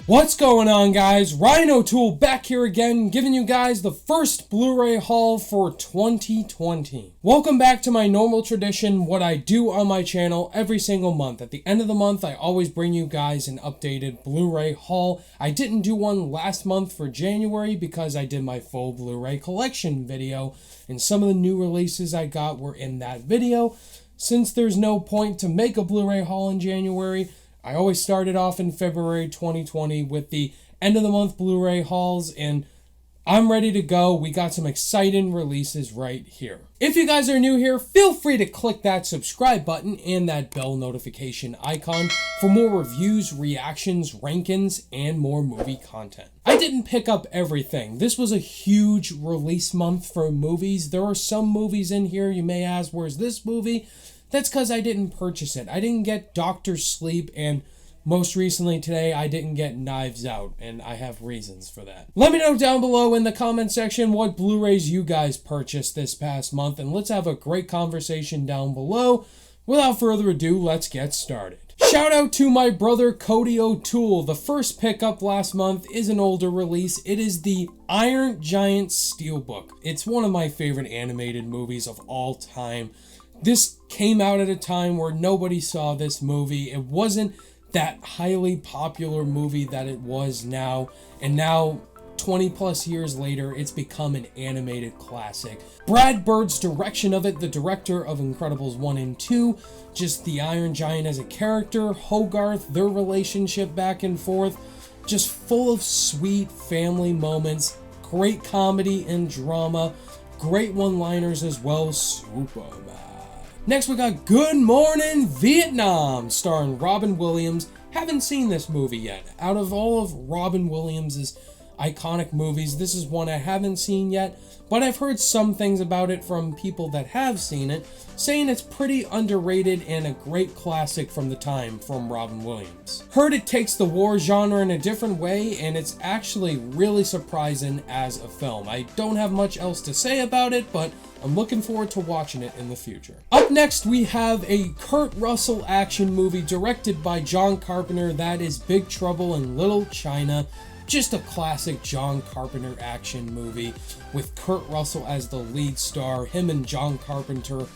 What's going on, guys? Ryan O'Toole back here again, giving you guys the first Blu-ray haul for 2020. Welcome back to my normal tradition, what I do on my channel every single month. At the end of the month, I always bring you guys an updated Blu-ray haul. I didn't do one last month for January because I did my full Blu-ray collection video, and some of the new releases I got were in that video. Since there's no point to make a Blu-ray haul in January, I always started off in February 2020 with the end of the month Blu-ray hauls, and I'm ready to go. We got some exciting releases right here. If you guys are new here, feel free to click that subscribe button and that bell notification icon for more reviews, reactions, rankings, and more movie content. I didn't pick up everything. This was a huge release month for movies. There are some movies in here you may ask, where's this movie? That's because I didn't purchase it. I didn't get Dr. Sleep, and most recently today, I didn't get Knives Out, and I have reasons for that. Let me know down below in the comment section what Blu-rays you guys purchased this past month, and let's have a great conversation down below. Without further ado, let's get started. Shout out to my brother Cody O'Toole. The first pickup last month is an older release. It is the Iron Giant Steelbook. It's one of my favorite animated movies of all time. This came out at a time where nobody saw this movie. It wasn't that highly popular movie that it was now. And now, 20 plus years later, it's become an animated classic. Brad Bird's direction of it, the director of Incredibles 1 and 2, just the Iron Giant as a character, Hogarth, their relationship back and forth, just full of sweet family moments, great comedy and drama, great one-liners as well, Superman. Next, we got Good Morning Vietnam, starring Robin Williams. Haven't seen this movie yet. Out of all of Robin Williams' iconic movies, this is one I haven't seen yet, but I've heard some things about it from people that have seen it, saying it's pretty underrated and a great classic from the time from Robin Williams. Heard it takes the war genre in a different way, and it's actually really surprising as a film. I don't have much else to say about it, but I'm looking forward to watching it in the future. Up next, we have a Kurt Russell action movie directed by John Carpenter. That is Big Trouble in Little China. Just a classic John Carpenter action movie with Kurt Russell as the lead star, him and John Carpenter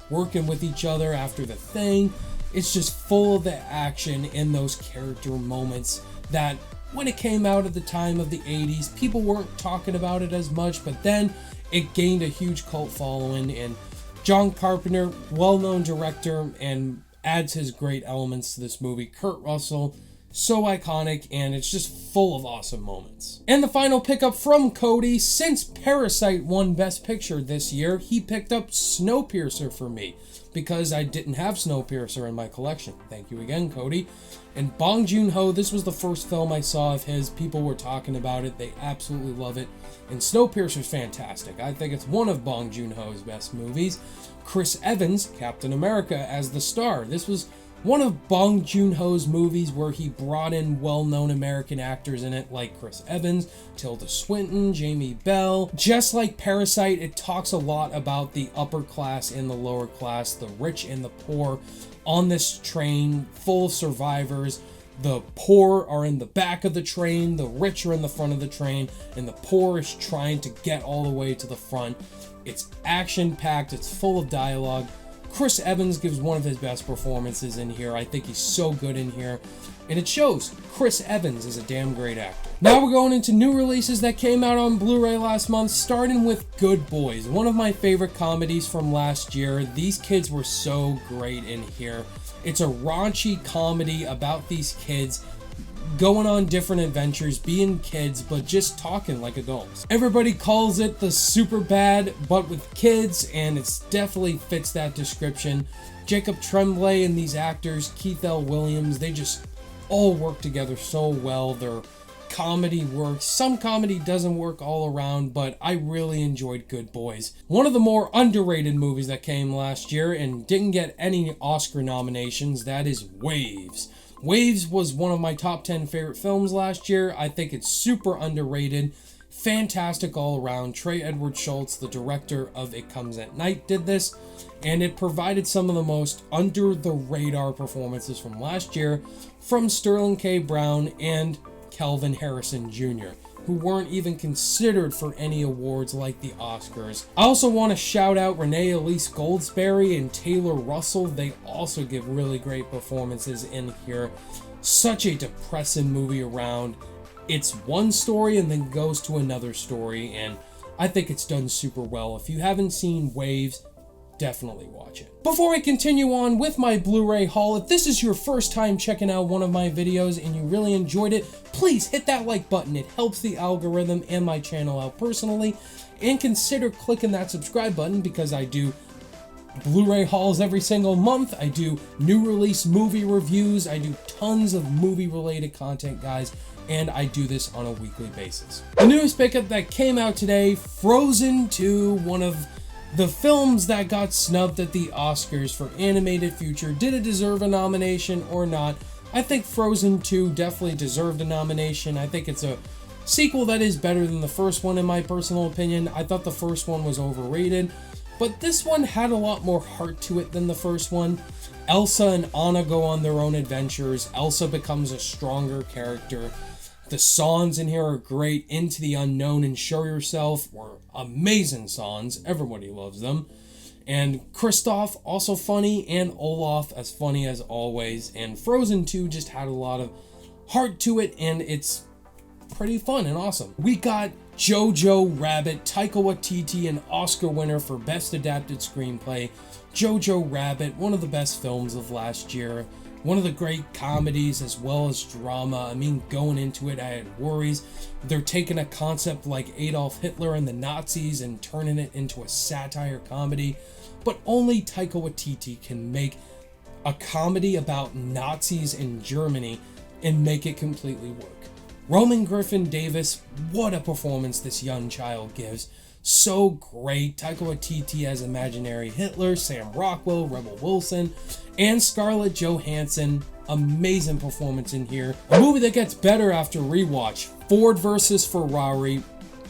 working with each other after The Thing. It's just full of the action in those character moments that when it came out at the time of the 80s, people weren't talking about it as much, but then it gained a huge cult following, and John Carpenter, well-known director, and adds his great elements to this movie. Kurt Russell, so iconic, and it's just full of awesome moments. And the final pickup from Cody, since Parasite won Best Picture this year, he picked up Snowpiercer for me, because I didn't have Snowpiercer in my collection. Thank you again, Cody. And Bong Joon-ho, this was the first film I saw of his. People were talking about it. They absolutely love it. And Snowpiercer's fantastic. I think it's one of Bong Joon-ho's best movies. Chris Evans, Captain America, as the star. This was one of Bong Joon-ho's movies where he brought in well-known American actors in it like Chris Evans, Tilda Swinton, Jamie Bell. Just like Parasite, it talks a lot about the upper class and the lower class, the rich and the poor on this train full of survivors. The poor are in the back of the train, the rich are in the front of the train, and the poor is trying to get all the way to the front. It's action-packed, it's full of dialogue. Chris Evans gives one of his best performances in here. I think he's so good in here, and it shows. Chris Evans is a damn great actor. Now we're going into new releases that came out on Blu-ray last month, starting with Good Boys, one of my favorite comedies from last year. These kids were so great in here. It's a raunchy comedy about these kids going on different adventures, being kids, but just talking like adults. Everybody calls it the Superbad, but with kids, and it definitely fits that description. Jacob Tremblay and these actors, Keith L. Williams, they just all work together so well. Their comedy works. Some comedy doesn't work all around, but I really enjoyed Good Boys. One of the more underrated movies that came last year and didn't get any Oscar nominations, that is Waves. Waves was one of my top 10 favorite films last year. I think it's super underrated. Fantastic all around. Trey Edward Schultz, the director of It Comes at Night, did this, and it provided some of the most under the radar performances from last year from Sterling K. Brown and Kelvin Harrison Jr., who weren't even considered for any awards like the Oscars. I also want to shout out Renee Elise Goldsberry and Taylor Russell. They also give really great performances in here. Such a depressing movie around. It's one story and then goes to another story, and I think it's done super well. If you haven't seen Waves, definitely watch it. Before I continue on with my Blu-ray haul, if this is your first time checking out one of my videos and you really enjoyed it, please hit that like button. It helps the algorithm and my channel out personally. And consider clicking that subscribe button, because I do Blu-ray hauls every single month. I do new release movie reviews. I do tons of movie related content, guys, and I do this on a weekly basis. The newest pickup that came out today, Frozen 2, one of the films that got snubbed at the Oscars for animated feature. Did it deserve a nomination or not? I think Frozen 2 definitely deserved a nomination. I think it's a sequel that is better than the first one in my personal opinion. I thought the first one was overrated, but this one had a lot more heart to it than the first one. Elsa and Anna go on their own adventures. Elsa becomes a stronger character. The songs in here are great. Into the Unknown and Show Yourself were amazing songs. Everybody loves them. And Kristoff, also funny, and Olaf, as funny as always. And Frozen 2 just had a lot of heart to it, and it's pretty fun and awesome. We got Jojo Rabbit, Taika Waititi, an Oscar winner for Best Adapted Screenplay. Jojo Rabbit, one of the best films of last year. One of the great comedies as well as drama. I mean, going into it, I had worries. They're taking a concept like Adolf Hitler and the Nazis and turning it into a satire comedy. But only Taika Waititi can make a comedy about Nazis in Germany and make it completely work. Roman Griffin Davis, what a performance this young child gives. So great. Taika Waititi as imaginary Hitler, Sam Rockwell, Rebel Wilson, and Scarlett Johansson. Amazing performance in here. A movie that gets better after rewatch. Ford versus Ferrari.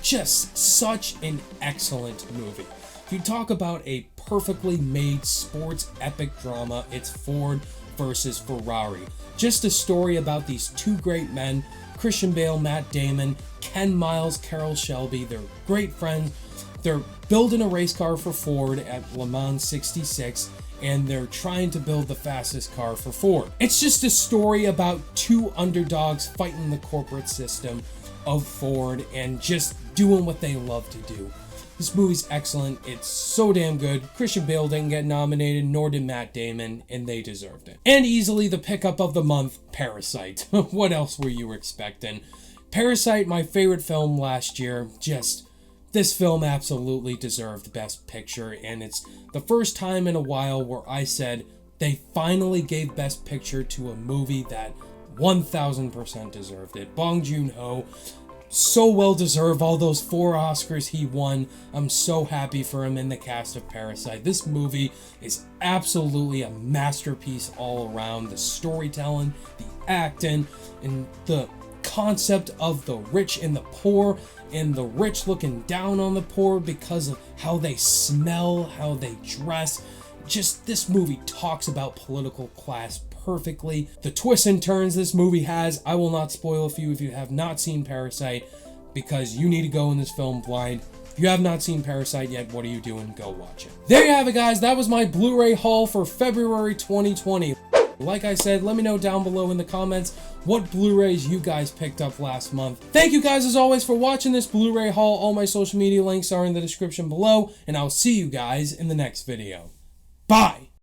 Just such an excellent movie. If you talk about a perfectly made sports epic drama, it's Ford versus Ferrari. Just a story about these two great men, Christian Bale, Matt Damon, Ken Miles, Carroll Shelby. They're great friends. They're building a race car for Ford at Le Mans 66, and they're trying to build the fastest car for Ford. It's just a story about two underdogs fighting the corporate system of Ford and just doing what they love to do. This movie's excellent. It's so damn good. Christian Bale didn't get nominated, nor did Matt Damon, and they deserved it. And easily the pickup of the month, Parasite. What else were you expecting? Parasite, my favorite film last year. This film absolutely deserved Best Picture, and it's the first time in a while where I said they finally gave Best Picture to a movie that 1000% deserved it. Bong Joon-ho, so well deserved. All those 4 Oscars he won. I'm so happy for him in the cast of Parasite. This movie is absolutely a masterpiece all around. The storytelling, the acting, and the concept of the rich and the poor, and the rich looking down on the poor because of how they smell, how they dress. Just this movie talks about political class perfectly. The twists and turns this movie has, I will not spoil for you if you have not seen Parasite, because you need to go in this film blind. If you have not seen Parasite yet, what are you doing? Go watch it. There you have it, guys. That was my Blu-ray haul for February 2020. Like I said, let me know down below in the comments what Blu-rays you guys picked up last month. Thank you guys as always for watching this Blu-ray haul. All my social media links are in the description below, and I'll see you guys in the next video. Bye!